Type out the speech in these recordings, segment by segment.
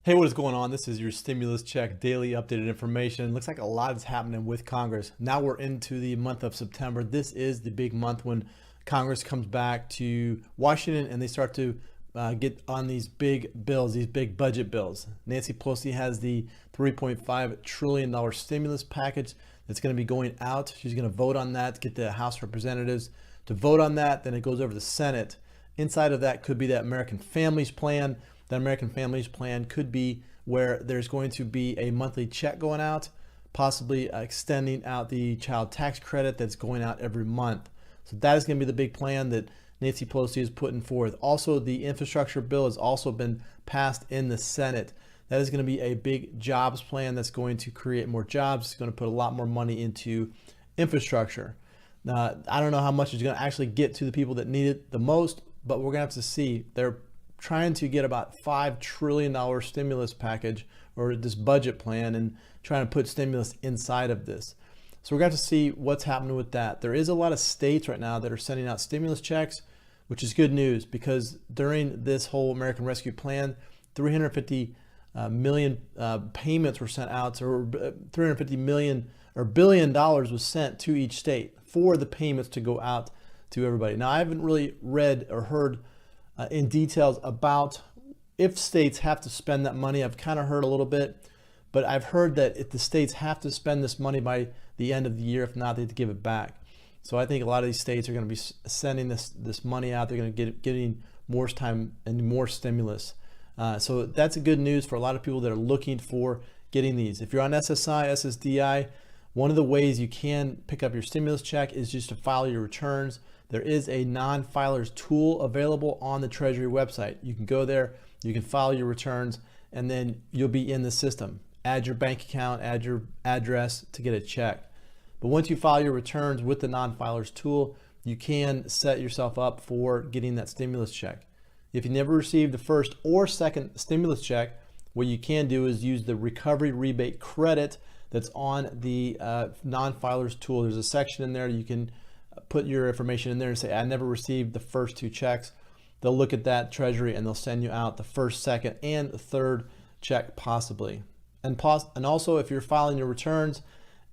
Hey, what is going on? This is your stimulus check daily updated information. Looks like a lot is happening with Congress. Now we're into the month of September. This is the big month when Congress comes back to Washington and they start to get on these big bills, these big budget bills. Nancy Pelosi has the $3.5 trillion stimulus package that's going to be going out. She's going to vote on that, get the House Representatives to vote on that. Then it goes over to the Senate. Inside of that could be that American Families Plan. The American Families Plan could be where there's going to be a monthly check going out, possibly extending out the child tax credit that's going out every month. So that is going to be the big plan that Nancy Pelosi is putting forth. Also, the infrastructure bill has also been passed in the Senate. That is going to be a big jobs plan that's going to create more jobs. It's going to put a lot more money into infrastructure. Now, I don't know how much it's going to actually get to the people that need it the most, but we're going to have to see. They're trying to get about $5 trillion stimulus package or this budget plan and trying to put stimulus inside of this. So we're going to have to see what's happening with that. There is a lot of states right now that are sending out stimulus checks, which is good news because during this whole American Rescue Plan, 350 million payments were sent out, or 350 million or $1 billion was sent to each state for the payments to go out to everybody. Now, I haven't really read or heard in details about if states have to spend that money. I've kind of heard a little bit, but I've heard that if the states have to spend this money by the end of the year, if not, they have to give it back. So I think a lot of these states are going to be sending this money out. They're going to getting more time and more stimulus. So that's a good news for a lot of people that are looking for getting these. If you're on SSI, SSDI, one of the ways you can pick up your stimulus check is just to file your returns. There is a non-filers tool available on the Treasury website. You can go there, you can file your returns, and then you'll be in the system. Add your bank account, add your address to get a check. But once you file your returns with the non-filers tool, you can set yourself up for getting that stimulus check. If you never received the first or second stimulus check, what you can do is use the recovery rebate credit that's on the non-filers tool. There's a section in there you can put your information in there and say, I never received the first two checks. They'll look at that Treasury and they'll send you out the first, second, and third check possibly. And also, if you're filing your returns,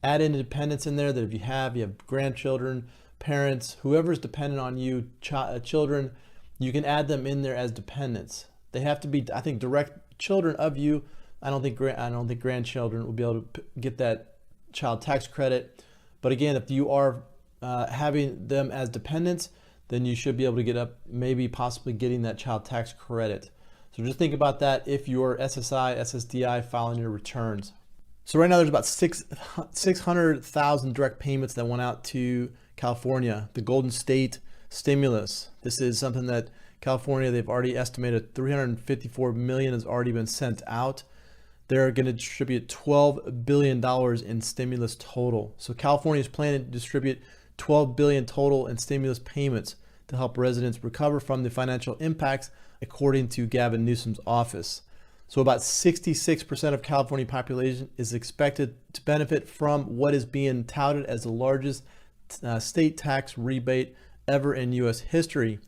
add in dependents in there that if you have grandchildren, parents, whoever's dependent on you, children, you can add them in there as dependents. They have to be, I think, direct children of you. I don't think grandchildren will be able to get that child tax credit. But again, if you are having them as dependents, then you should be able to get up, maybe possibly getting that child tax credit. So just think about that if you're SSI, SSDI filing your returns. So right now there's about 600,000 direct payments that went out to California, the Golden State stimulus. This is something that California, they've already estimated 354 million has already been sent out. They're going to distribute $12 billion in stimulus total. So California is planning to distribute $12 billion total in stimulus payments to help residents recover from the financial impacts, according to Gavin Newsom's office. So about 66% of California population is expected to benefit from what is being touted as the largest state tax rebate ever in U.S. history.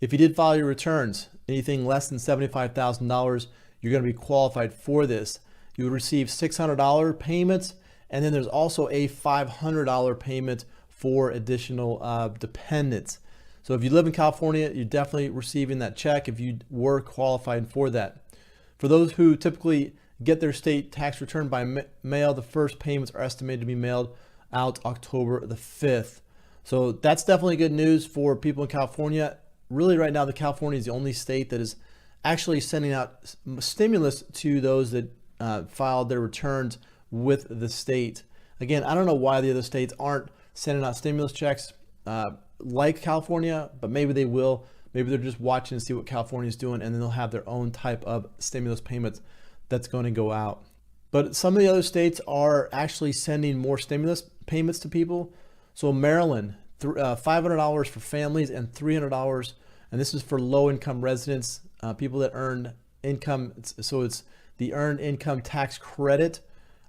If you did file your returns, anything less than $75,000, you're going to be qualified for this. You would receive $600 payments, and then there's also a $500 payment for additional dependents. So if you live in California, you're definitely receiving that check if you were qualified for that. For those who typically get their state tax return by mail, the first payments are estimated to be mailed out October the 5th. So that's definitely good news for people in California. Really right now, California is the only state that is actually sending out stimulus to those that filed their returns with the state. Again, I don't know why the other states aren't sending out stimulus checks like California, but maybe they will. Maybe they're just watching to see what California is doing, and then they'll have their own type of stimulus payments that's going to go out. But some of the other states are actually sending more stimulus payments to people. So Maryland, $500 for families and $300, and this is for low-income residents, people that earn income. So it's the earned income tax credit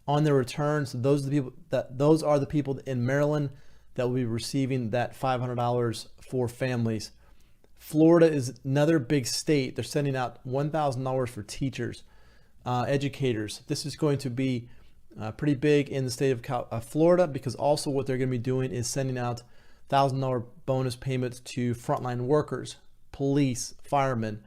on their returns. Those are the people in Maryland that will be receiving that $500 for families. Florida is another big state. They're sending out $1,000 for teachers. educators. This is going to be pretty big in the state of Florida, because also what they're going to be doing is sending out $1,000 bonus payments to frontline workers, police, firemen,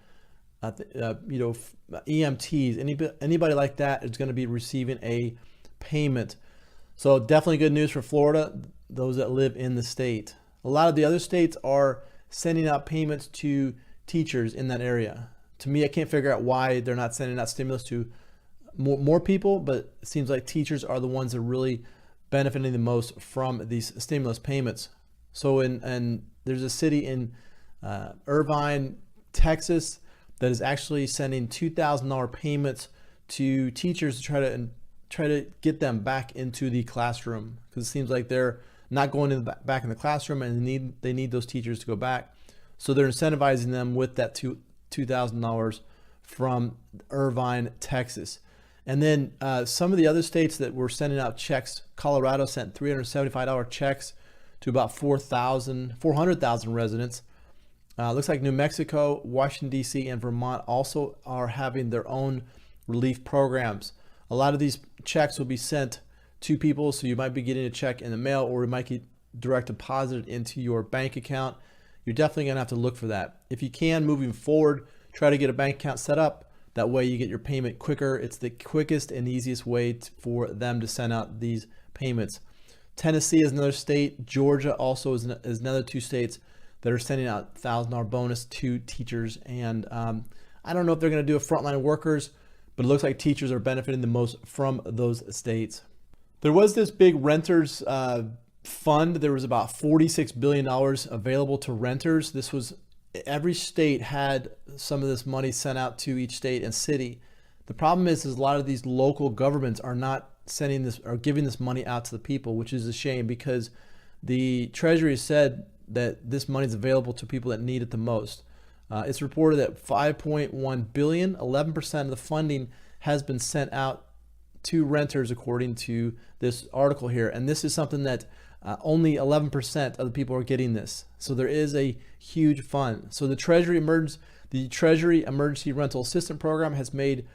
EMTs, anybody like that is going to be receiving a payment. So definitely good news for Florida, those that live in the state. A lot of the other states are sending out payments to teachers in that area. To me, I can't figure out why they're not sending out stimulus to more people, but it seems like teachers are the ones that are really benefiting the most from these stimulus payments. So there's a city in Irvine, Texas, that is actually sending $2,000 payments to teachers to try to get them back into the classroom, because it seems like they're not going back in the classroom, and they need those teachers to go back. So they're incentivizing them with that $2,000 from Irvine, Texas. And then some of the other states that were sending out checks, Colorado sent $375 checks to about 400,000 residents. Looks like New Mexico, Washington, D.C., and Vermont also are having their own relief programs. A lot of these checks will be sent to people, so you might be getting a check in the mail, or it might get direct deposited into your bank account. You're definitely going to have to look for that. If you can, moving forward, try to get a bank account set up. That way you get your payment quicker. It's the quickest and easiest way for them to send out these payments. Tennessee is another state. Georgia also is another two states that are sending out $1,000 bonus to teachers. And I don't know if they're going to do a frontline workers, but it looks like teachers are benefiting the most from those states. There was this big renters fund. There was about $46 billion available to renters. Every state had some of this money sent out to each state and city. The problem is a lot of these local governments are not sending this or giving this money out to the people, which is a shame, because the Treasury said that this money is available to people that need it the most. It's reported that $5.1 billion, 11% of the funding has been sent out to renters, according to this article here. And this is something that only 11% of the people are getting this. So there is a huge fund. So the Treasury Emergency Rental Assistance Program has made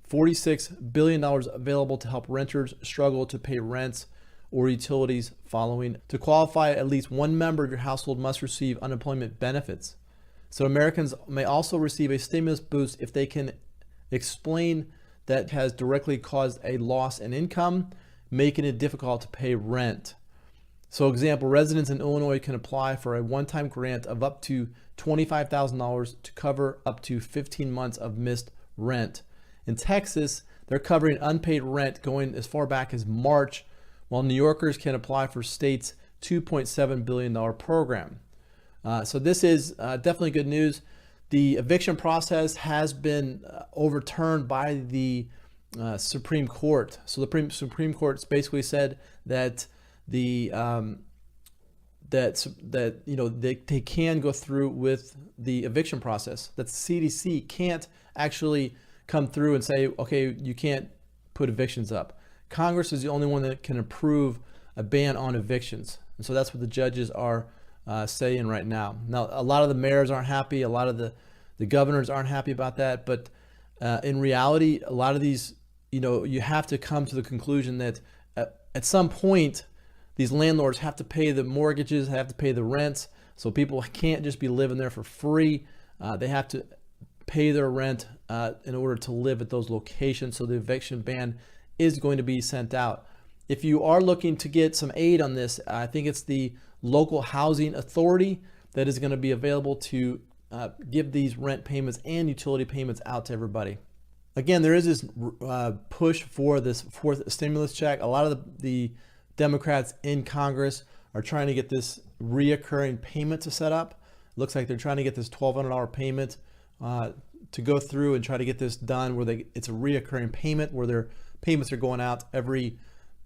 $46 billion available to help renters struggle to pay rents or utilities following. To qualify, at least one member of your household must receive unemployment benefits. So Americans may also receive a stimulus boost if they can explain that has directly caused a loss in income, making it difficult to pay rent. So example, residents in Illinois can apply for a one-time grant of up to $25,000 to cover up to 15 months of missed rent. In Texas, they're covering unpaid rent going as far back as March, while New Yorkers can apply for state's $2.7 billion program. So this is definitely good news. The eviction process has been overturned by the Supreme Court. So the Supreme Court basically said that they can go through with the eviction process. That the CDC can't actually come through and say, okay, you can't put evictions up. Congress is the only one that can approve a ban on evictions. And so that's what the judges are saying right now. Now, a lot of the mayors aren't happy. A lot of the governors aren't happy about that. But in reality, a lot of these, you have to come to the conclusion that at some point, these landlords have to pay the mortgages, have to pay the rents. So people can't just be living there for free. They have to pay their rent in order to live at those locations. So the eviction ban is going to be sent out. If you are looking to get some aid on this, I think it's the local housing authority that is going to be available to give these rent payments and utility payments out to everybody. Again, there is this push for this fourth stimulus check. A lot of the Democrats in Congress are trying to get this reoccurring payment to set up. Looks like they're trying to get this $1,200 payment to go through and try to get this done where it's a reoccurring payment where their payments are going out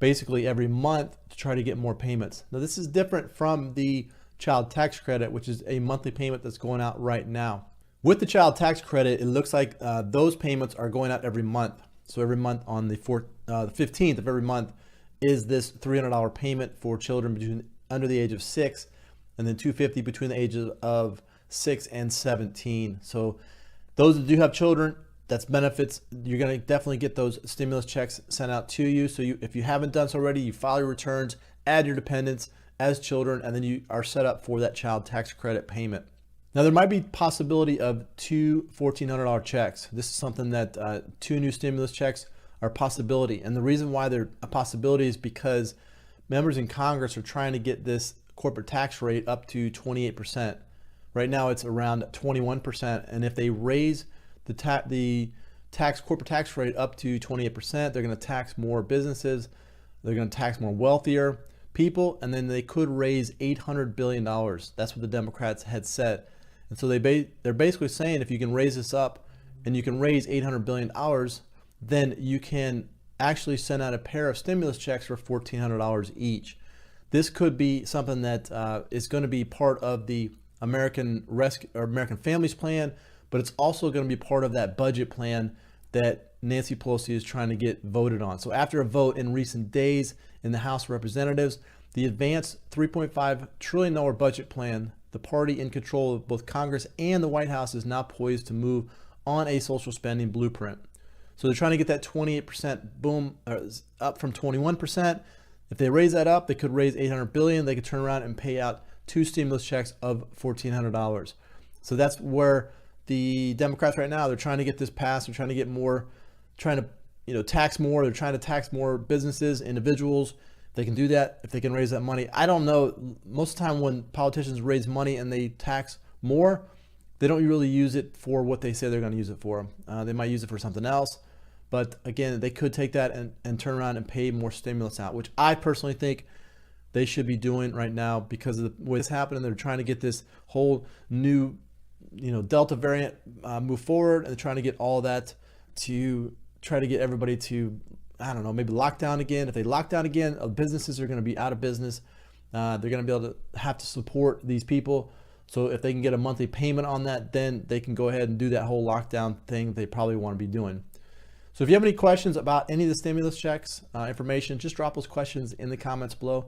basically every month to try to get more payments. Now this is different from the child tax credit, which is a monthly payment that's going out right now. With the child tax credit, it looks like those payments are going out every month. So every month on the 15th of every month is this $300 payment for children under the age of 6, and then $250 between the ages of 6 and 17. So those that do have children, That's benefits. You're going to definitely get those stimulus checks sent out to you. So if you haven't done so already, you file your returns, add your dependents as children, and then you are set up for that child tax credit payment. Now, there might be possibility of two $1,400 checks. This is something that two new stimulus checks are a possibility. And the reason why they're a possibility is because members in Congress are trying to get this corporate tax rate up to 28%. Right now, it's around 21%. And if they raise the corporate tax rate up to 28%, they're going to tax more businesses. They're going to tax more wealthier people, and then they could raise $800 billion. That's what the Democrats had said. And so they're basically saying if you can raise this up and you can raise $800 billion, then you can actually send out a pair of stimulus checks for $1,400 each. This could be something that is going to be part of the American Families Plan, but it's also going to be part of that budget plan that Nancy Pelosi is trying to get voted on. So after a vote in recent days in the House of Representatives, the advanced $3.5 trillion budget plan, the party in control of both Congress and the White House, is now poised to move on a social spending blueprint. So they're trying to get that 28% boom up from 21%. If they raise that up, they could raise $800 billion. They could turn around and pay out two stimulus checks of $1,400. So that's where the Democrats right now, they're trying to get this passed. They're trying to get more, trying to tax more. They're trying to tax more businesses, individuals. They can do that if they can raise that money. I don't know. Most of the time when politicians raise money and they tax more, they don't really use it for what they say they're going to use it for. They might use it for something else. But again, they could take that and turn around and pay more stimulus out, which I personally think they should be doing right now because of the way it's happening. They're trying to get this whole new Delta variant move forward, and they're trying to get all that to try to get everybody to, I don't know, maybe lock down again. If they lock down again, businesses are going to be out of business. They're going to be able to have to support these people. So if they can get a monthly payment on that, then they can go ahead and do that whole lockdown thing they probably want to be doing. So if you have any questions about any of the stimulus checks information, just drop those questions in the comments below.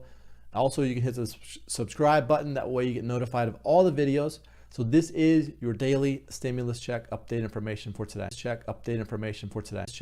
Also, you can hit the subscribe button. That way you get notified of all the videos. So this is your daily stimulus check update information for today.